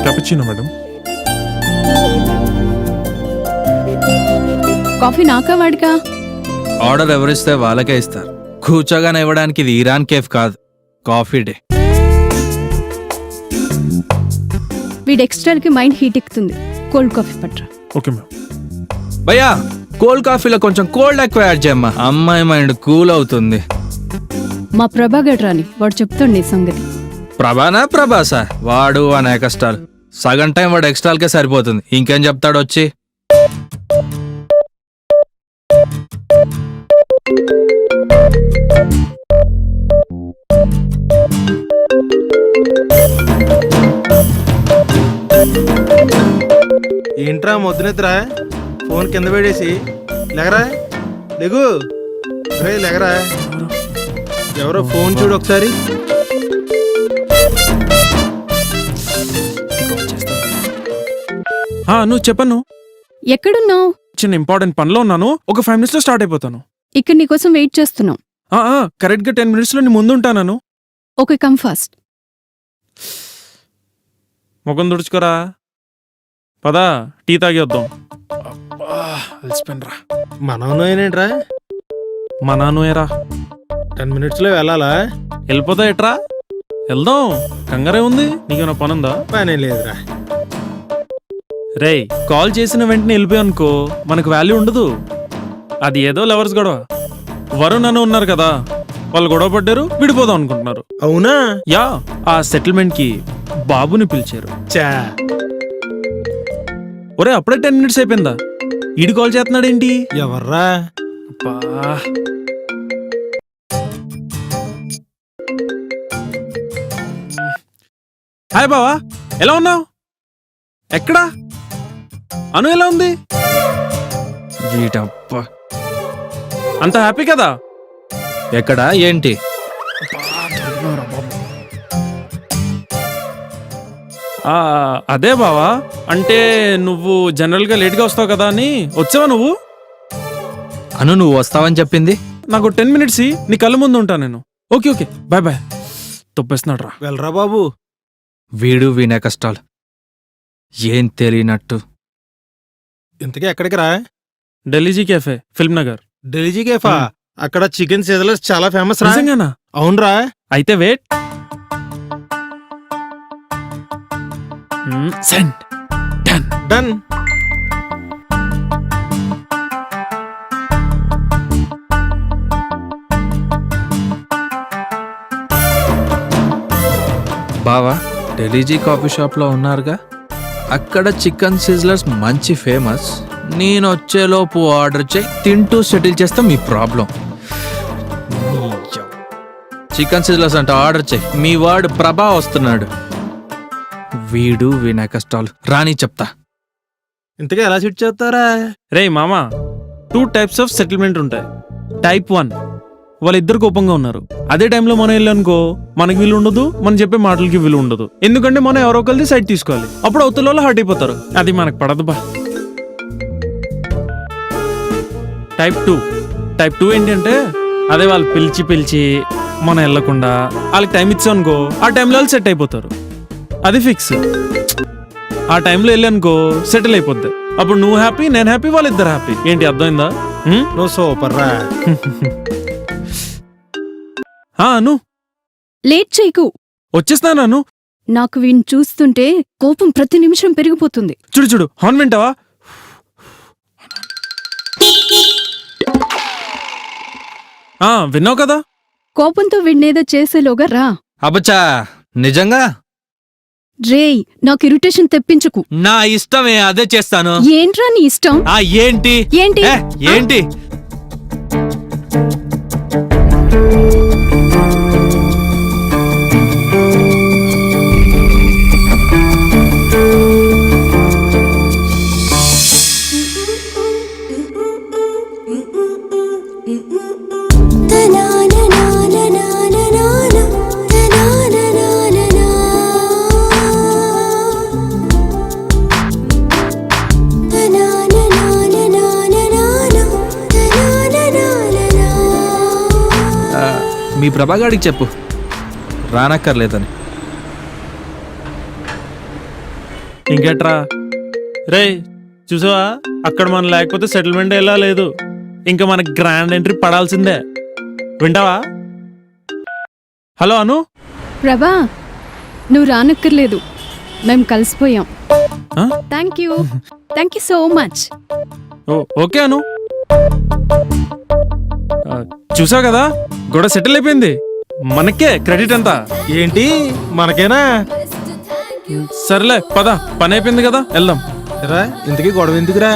Cappuccino madam. Coffee నాకా వాడికా? Order ఎవరిస్తే వాళ్ళకే ఇస్తారు. కూర్చోగానే ఇవ్వడానికి ఇది ఇరాన్ కేఫ్ కాదు, కాఫీ డే. వీడి ఎక్స్ట్రాలకి మైండ్ హీట్ ఎక్కుతుంది. కోల్డ్ కాఫీ పట్రా. Okay ma'am. భయ్యా కోల్డ్ కాఫీలో కొంచెం కోల్డ్ ఎక్కువ యాడ్ చేయమ్మా, అమ్మాయి మైండ్ కూల్ అవుతుంది. మా ప్రభాగడ్ రాని వాడు చెప్తాడు నీ సంగతి. ప్రభానా ప్రభాసా వాడు అనే కష్టాలు, సగం టైం వాడు ఎక్స్ట్రాలకే సరిపోతుంది. ఇంకేం చెప్తాడు వచ్చి. ఏంట్రా మొద్దునెత్తురా, ఫోన్ కింద పడేసి లేగరా, లేగు రే లేగరా. ఎవరో ఫోన్ చూడు ఒకసారి. నువ్వు చెప్పను. ఎక్కడున్నావు? చిన్న ఇంపార్టెంట్ పనిలో ఉన్నాను. ఒక 5 minutes లో స్టార్ట్ అయిపోతాను. ఇక్కడ నీకోసం వెయిట్ చేస్తున్నాం. కరెక్ట్ గా 10 minutes లో నీ ముందు ఉంటాను. Okay come fast. ముఖం తుడుచుకోరా, పదా టీ తాగి వద్దాం. మనోనేంట్రా, మా నాన్నరా 10 minutes లో వెళ్ళాలా? వెళ్ళిపోతా ఎట్రా, వెళ్దాం. కంగారే ఉంది, నీకేమైనా పని ఉందా? పనే లేదురా. రేయ్ కాల్ చేసిన వెంటనే వెళ్ళిపోయా అనుకో, మనకు వాల్యూ ఉండదు. అది ఏదో లవర్స్ గొడవ. వరుణ్ అని ఉన్నారు కదా, వాళ్ళు గొడవ పడ్డారు, విడిపోదాం అనుకుంటున్నారు. అవునా? యా, ఆ సెటిల్మెంట్ కి బాబుని పిలిచారు. చా, ఒరే అప్పుడే 10 minutes అయిపోయిందా? ఈడు కాల్ చేస్తున్నాడు ఏంటి? ఎవర్రా? హాయ్ బావా, ఎలా ఉన్నావు? ఎక్కడా? అను ఎలా ఉంది? వీటప్ప అంత హ్యాపీ కదా? ఎక్కడ ఏంటి? అదే బావా, అంటే నువ్వు జనరల్ గా లేట్ గా వస్తావు కదా అని వచ్చావా నువ్వు? అను నువ్వు వస్తావని చెప్పింది. నాకు 10 minutes నీ కళ్ళ ముందు ఉంటా నేను. Okay okay bye bye. తొప్పేస్తున్నాడు రా. వెళ్ళరా బాబు. వీడు వీనే కష్టాలు ఏం తెలియనట్టు. ఇంతకీ ఎక్కడికి రా? ఢిల్లీజీ కేఫే, ఫిల్మ్ నగర్. ఢిల్లీజీ కేఫా? అక్కడ చికెన్ సిజలర్స్ చాలా ఫేమస్ రా. నిజంగానా? అవునరా. అయితే వెయిట్. సెండ్. Done done. బావా ఢిల్లీజీ కాఫీ షాప్లో ఉన్నారుగా, అక్కడ చికెన్ సిజ్లర్స్ మంచి ఫేమస్. నేను వచ్చేలోపు ఆర్డర్ చేయి, తింటూ సెటిల్ చేస్తా మీ ప్రాబ్లం. చికెన్ సిజ్లర్స్ అంటే ఆర్డర్ చేయి. మీ వాడు ప్రభా వస్తున్నాడు. వీడు వీనా కష్టాలు రాని చెప్తా. ఇంతకీ ఎలా సెట్ చేస్తారా? రే మామా, 2 types ఆఫ్ సెటిల్మెంట్ ఉంటాయి. టైప్ 1, వాళ్ళిద్దరు కోపంగా ఉన్నారు. అదే టైంలో మనం వెళ్ళనుకో, మనకి విలువ ఉండదు, మనం చెప్పే మాటలకి విలువ ఉండదు. ఎందుకంటే మనం ఎవరో ఒకరిది సైడ్ తీసుకోవాలి. అప్పుడు అవతల వాళ్ళు హర్ట్ అయిపోతారు. అది మనకు పడదు బా. టైప్ 2 ఏంటంటే, అదే వాళ్ళు పిలిచి మనం వెళ్ళకుండా వాళ్ళకి టైం ఇచ్చాం అనుకో, ఆ టైంలో వాళ్ళు సెట్ అయిపోతారు. అది ఫిక్స్. ఆ టైంలో వెళ్ళనుకో సెటిల్ అయిపోద్ది. అప్పుడు నువ్వు హ్యాపీ, నేను హ్యాపీ, వాళ్ళిద్దరు హ్యాపీ. ఏంటి అర్థమైందా? నువ్వు సూపర్ రా. అను లేట్ చేయకు. వచ్చేస్తాను. నాకు వీణ్ చూస్తుంటే కోపం ప్రతి నిమిషం పెరిగిపోతుంది. చూడు హార్న్ వింటావా? విన్నావు కదా. కోపంతో వీణ్ణేదో చేసేలోగా రా. అబ్బచ్చా నిజంగా? రేయ్ నాకు ఇరిటేషన్ తెప్పించుకు. నా ఇష్టమే, అదే చేస్తాను. ఏంట్రా నీ ఇష్టం? ఏంటి ఏంటి ఏంటి? మీ ప్రభాగాడికి చెప్పు రానక్కర్లేదని. ఇంకెట్రా రే చూసావా అక్కడ మనం లేకపోతే సెటిల్మెంట్ ఎలా లేదు, ఇంకా మనకి గ్రాండ్ ఎంట్రీ పడాల్సిందే. వింటావా? హలో అను. ప్రభా నువ్వు రానక్కర్లేదు, మేము కలిసిపోయాం. ఆ? Thank you so much. Okay Anu. చూసావు కదా గొడవ సెటిల్ అయిపోయింది, మనకే క్రెడిట్ అంతా. ఏంటి మనకేనా? సర్లే పద, పని అయిపోయింది కదా వెళ్దాం. ఇంతకీ గొడవ ఎందుకురా?